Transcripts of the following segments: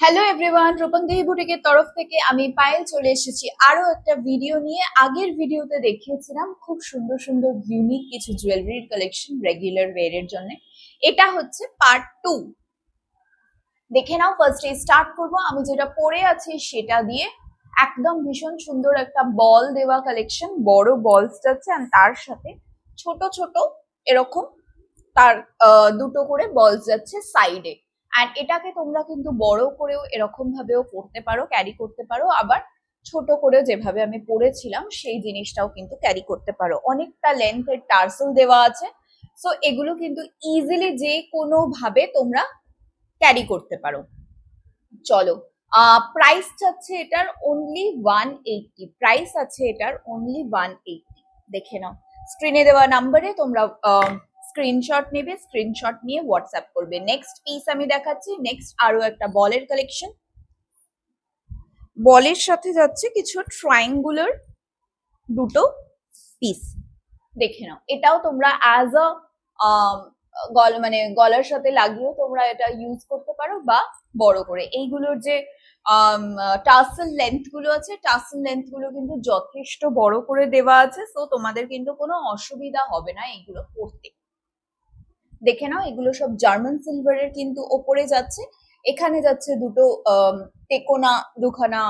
Hello everyone, রূপঙ্গী বুটিকের তরফ থেকে আমি পায়েল চলে এসেছি আরো একটা ভিডিও নিয়ে। আগের ভিডিওতে দেখিয়েছিলাম খুব সুন্দর সুন্দর ইউনিক কিছু জুয়েলারির কালেকশন রেগুলার ওয়্যারের জন্য। এটা হচ্ছে পার্ট 2। দেখে নাও, ফার্স্টে স্টার্ট করব আমি যেটা পরে আছি সেটা দিয়ে। একদম ভীষণ সুন্দর একটা বল দেওয়া কালেকশন, বড় বলস যাচ্ছে আর তার সাথে ছোট ছোট এরকম তার দুটো করে বলস যাচ্ছে সাইডে। অ্যান্ড এটাকে তোমরা কিন্তু বড় করেও এরকম ভাবেও পড়তে পারো, ক্যারি করতে পারো, আবার ছোট করেও যেভাবে আমি পড়েছিলাম সেই জিনিসটাও কিন্তু ক্যারি করতে পারো। অনেকটা লেন্থের টার্সেল দেওয়া আছে, সো এগুলো কিন্তু ইজিলি যে কোনো ভাবে তোমরা ক্যারি করতে পারো। চলো, প্রাইস চাচ্ছে এটার অনলি 180। প্রাইস আছে এটার অনলি 180। দেখে নাও, স্ক্রিনে দেওয়া নাম্বারে তোমরা স্ক্রিনশট নেবে, স্ক্রিনশট নিয়ে হোয়াটসঅ্যাপ করবে। নেক্সট পিস আমি দেখাচ্ছি। নেক্সট আরো একটা বলের কালেকশন। বলের সাথে যাচ্ছে কিছু ট্রায়াঙ্গুলার দুটো পিস। দেখে নাও, এটাও তোমরা অ্যাজ আ মানে গলার সাথে লাগিয়েও তোমরা এটা ইউজ করতে পারো, বা বড় করে এইগুলোর যে টাসেল লেন্থ গুলো আছে, টাসেল লেন্থ গুলো কিন্তু যথেষ্ট বড় করে দেওয়া আছে, সো তোমাদের কিন্তু কোনো অসুবিধা হবে না এগুলো পড়তে। দেখে নাও, এগুলো সব জার্মান সিলভারের কিন্তু ওপরে যাচ্ছে। এখানে যাচ্ছে দুটো টেকোনা, দুখানা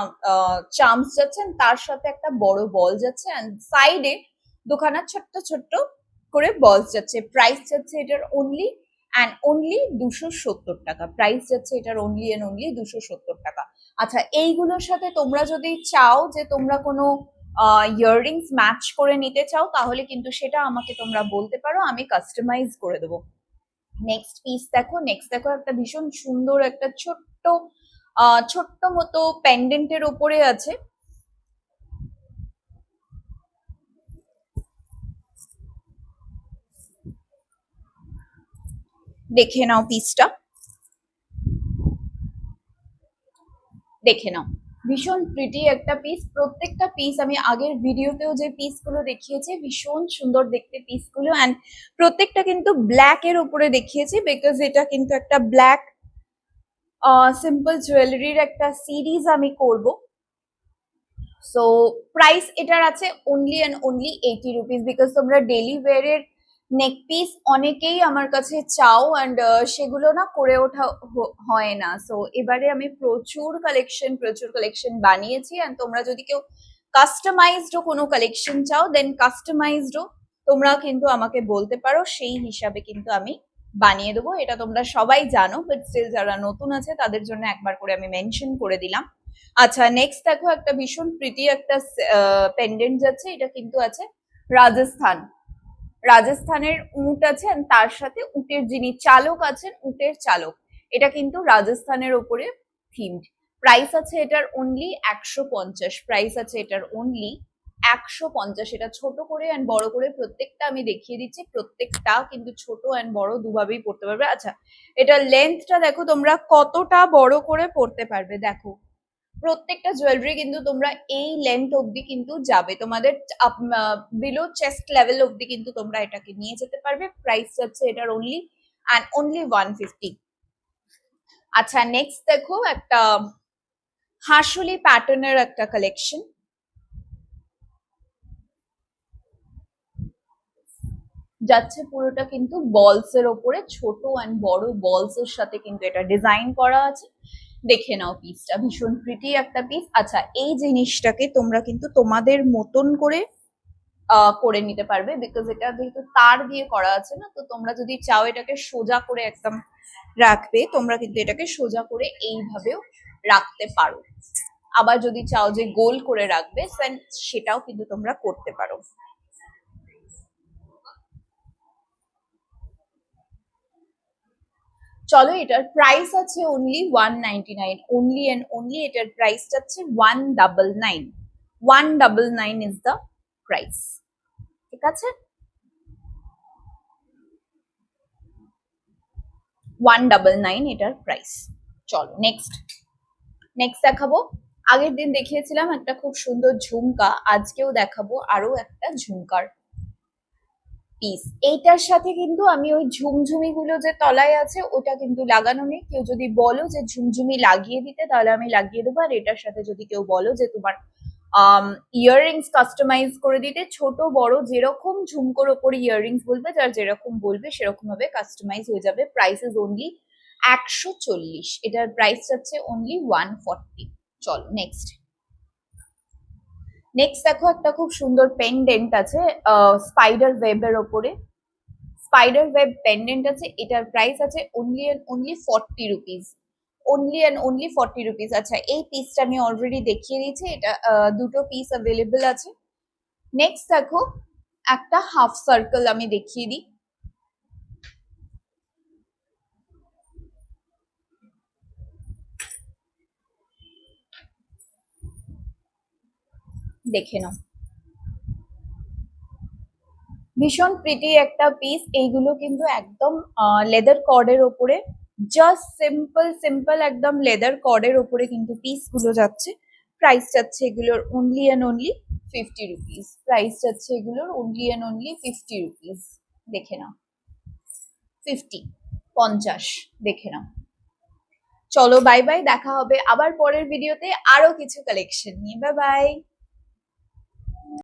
চামচ যাচ্ছে, তার সাথে একটা বড় বল যাচ্ছে, এন্ড সাইডে দুখানা ছোট্ট ছোট্ট করে বলস যাচ্ছে। প্রাইস যাচ্ছে এটার অনলি অ্যান্ড অনলি 270 টাকা। প্রাইস যাচ্ছে এটার অনলি অ্যান্ড অনলি 270 টাকা। আচ্ছা, এইগুলোর সাথে তোমরা যদি চাও যে তোমরা কোনো ইয়াররিংস ম্যাচ করে নিতে চাও, তাহলে কিন্তু সেটা আমাকে তোমরা বলতে পারো, আমি কাস্টমাইজ করে দেবো। নেক্সট পিস দেখো, নেক্সট দেখো একটা ভীষণ সুন্দর একটা ছোট্ট ছোট্ট মতো পেন্ডেন্টের ওপরে আছে। দেখে নাও পিসটা, দেখে নাও, ভীষণ প্রিটি একটা পিস। প্রত্যেকটা পিস আমি আগের ভিডিওতেও যে পিসগুলো দেখিয়েছি ভীষণ সুন্দর দেখতে পিসগুলো, অ্যান্ড প্রত্যেকটা কিন্তু ব্ল্যাক এর উপরে দেখিয়েছি, বিকজ এটা কিন্তু একটা ব্ল্যাক সিম্পল জুয়েলারির একটা সিরিজ আমি করব। সো প্রাইস এটার আছে only and only 80 rupees, because তোমরা ডেলি ওয়ারের নেক পিস অনেকেই আমার কাছে চাও, অ্যান্ড সেগুলো না করে ওঠা হয় না। সো এবারে আমি প্রচুর কালেকশন বানিয়েছি, অ্যান্ড তোমরা যদি কেউ কাস্টমাইজড কোনো কালেকশন চাও, দেন কাস্টমাইজডও তোমরা কিন্তু আমাকে বলতে পারো, সেই হিসাবে কিন্তু আমি বানিয়ে দেবো। এটা তোমরা সবাই জানো, বাট স্টিল যারা নতুন আছে তাদের জন্য একবার করে আমি মেনশন করে দিলাম। আচ্ছা, নেক্সট দেখো একটা ভীষণ প্রিটি একটা পেন্ডেন্ট যাচ্ছে। এটা কিন্তু আছে রাজস্থান, রাজস্থানের উট আছে, তার সাথে উটের যিনি চালক আছেন, উটের চালক, এটা কিন্তু রাজস্থানের ওপরে থিমড। প্রাইস আছে এটার অনলি 150। প্রাইস আছে এটার অনলি 150। এটা ছোট করে অ্যান্ড বড় করে প্রত্যেকটা আমি দেখিয়ে দিচ্ছি, প্রত্যেকটা কিন্তু ছোট অ্যান্ড বড় দুভাবেই পড়তে পারবে। আচ্ছা, এটার লেন্থটা দেখো তোমরা কতটা বড় করে পড়তে পারবে। দেখো, প্রত্যেকটা জুয়েলারি কিন্তু তোমরা এই লেন্থ অবধি কিন্তু যাবে, তোমাদের বিলো চেস্ট লেভেল অবধি কিন্তু তোমরা এটাকে নিয়ে যেতে পারবে। প্রাইস যাচ্ছে এটার অনলি অ্যান্ড অনলি 150। আচ্ছা, নেক্সট দেখো একটা হাসুলি প্যাটার্নের একটা কালেকশন যাচ্ছে, পুরোটা কিন্তু বলস এর ওপরে, ছোট অ্যান্ড বড় বলস এর সাথে কিন্তু এটা ডিজাইন করা আছে। দেখে নাও পিসটা, ভীষণ প্রিটি একটা পিস। আচ্ছা, এই জিনিসটাকে তোমরা কিন্তু তোমাদের মতন করে করে নিতে পারবে, বিকজ এটা যেহেতু তার দিয়ে করা আছে না, তো তোমরা যদি চাও এটাকে সোজা করে একদম রাখবে, তোমরা কিন্তু এটাকে সোজা করে এইভাবেও রাখতে পারো। আবার যদি চাও যে গোল করে রাখবে, সেটাও কিন্তু তোমরা করতে পারো। চলো, এটার প্রাইস আছে অনলি 199। অনলি এন্ড অনলি এটার প্রাইস যাচ্ছে 199। 199 ইজ দ্য প্রাইস। ঠিক আছে, 199 এটার প্রাইস। চলো নেক্সট, নেক্সট দেখাবো। আগের দিন দেখিয়েছিলাম একটা খুব সুন্দর ঝুমকা, আজকেও দেখাবো আরো একটা ঝুমকার পিস। এইটার সাথে কিন্তু আমি ওই ঝুমঝুমি গুলো যে তলায় আছে ওটা কিন্তু লাগানো নেই। কেউ যদি বলো যে ঝুমঝুমি লাগিয়ে দিতে তাহলে আমি লাগিয়ে দেবো। আর এটার সাথে যদি কেউ বলো যে তোমার ইয়াররিংস কাস্টমাইজ করে দিতে, ছোট বড় যেরকম ঝুমকোর ওপর ইয়াররিংস বলবে, যার যেরকম বলবে সেরকম ভাবে কাস্টমাইজ হয়ে যাবে। Price is only 140। এটার প্রাইস যাচ্ছে অনলি 140। চলো নেক্সট। নেক্সট দেখো একটা খুব সুন্দর পেন্ডেন্ট আছে স্পাইডার ওয়েবের ওপরে। স্পাইডার ওয়েব পেন্ডেন্ট আছে, এটার প্রাইস আছে only and only 40 rupees. Only and only 40 rupees. আচ্ছা, এই পিসটা আমি অলরেডি দেখিয়ে দিয়েছি, এটা দুটো পিস অ্যাভেলেবল আছে। নেক্সট দেখো একটা হাফ সার্কেল আমি দেখিয়ে দিই। দেখে নাও, ভীষণ প্রিটি একটা পিস। এইগুলো কিন্তু একদম লেদার কর্ডের ওপরে, জাস্ট সিম্পল সিম্পল একদম লেদার কর্ডের ওপরে কিন্তু পিস গুলো যাচ্ছে। প্রাইস যাচ্ছে এগুলোর only and only 50 rupees. Price যাচ্ছে এগুলোর অনলি অ্যান্ড অনলি 50 রুপিস। দেখে নাও, 50, 50 দেখে নাও। চলো বাই বাই, দেখা হবে আবার পরের ভিডিওতে আরো কিছু কালেকশন নিয়ে। Bye bye.